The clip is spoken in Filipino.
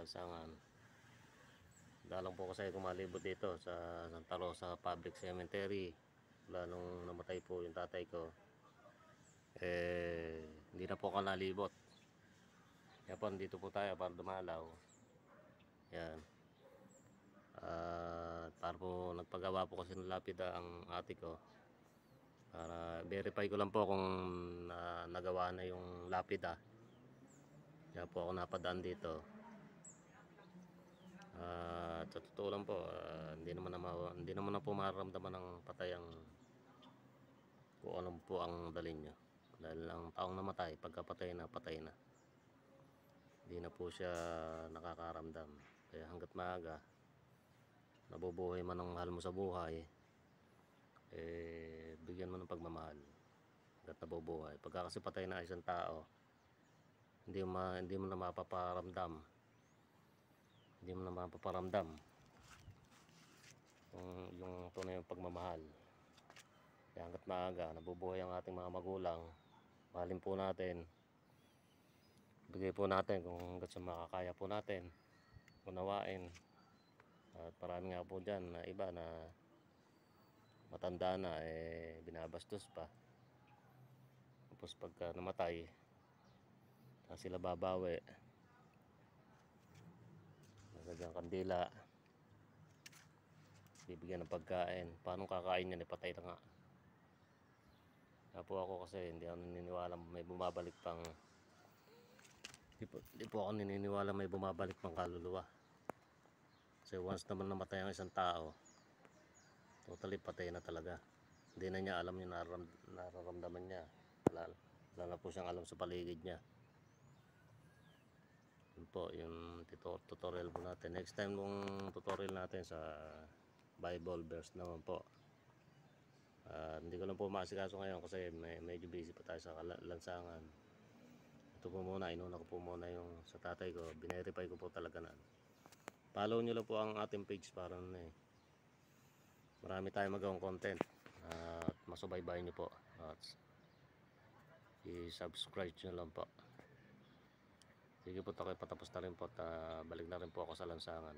lansangan. Dalang po kasi kumalibot dito sa Santa Rosa Public Cemetery. Wala nung namatay po yung tatay ko, hindi na po ako nalibot. Kaya po dito po tayo para dumalaw. Yan. Para po nagpagawa po kasi ng lapida ang ate ko, para verify ko lang po kung nagawa na yung lapida. Kaya po ako napadaan dito. Sa totoo lang po, hindi naman na po mararamdaman ng patay ang kung ano po ang dalin nyo. Dahil ang taong namatay, pagkapatay na, patay na. Hindi na po siya nakakaramdam. Kaya hanggat maaga, nabubuhay man ang mahal mo sa buhay, bigyan mo ng pagmamahal hanggat nabubuhay. Pagka kasi patay na isang tao, hindi mo na mapaparamdam yung tunay yung pagmamahal. Kaya hanggat maaga nabubuhay ang ating mga magulang, mahalin po natin, bigay po natin kung hanggat sa makakaya po natin, unawain. At marami nga po dyan na iba na matanda na, binabastos pa. Tapos pagka namatay, sila babawi, nagdagang kandila, bibigyan ng pagkain. Paano kakain yan? Patay na nga. Kaya po ako kasi hindi ako naniniwala may bumabalik pang hindi po ako naniniwala may bumabalik pang kaluluwa. Kasi once naman namatay ang isang tao, totally patay na talaga. Hindi na niya alam yung nararamdaman niya. Wala na po siyang alam sa paligid niya. Yun po yung tutorial po natin. Next time kung tutorial natin sa Bible verse naman po. Hindi ko lang po maasikaso ngayon kasi medyo busy pa tayo sa lansangan. Ito po muna, inuna ko po muna yung sa tatay ko. Binerify ko po talaga na. Follow nyo lang po ang ating page para marami tayong magawang content. At masubaybayan nyo po. At i-subscribe nyo lang po. Sige po, tako'y patapos na rin po at balik na rin po ako sa lansangan.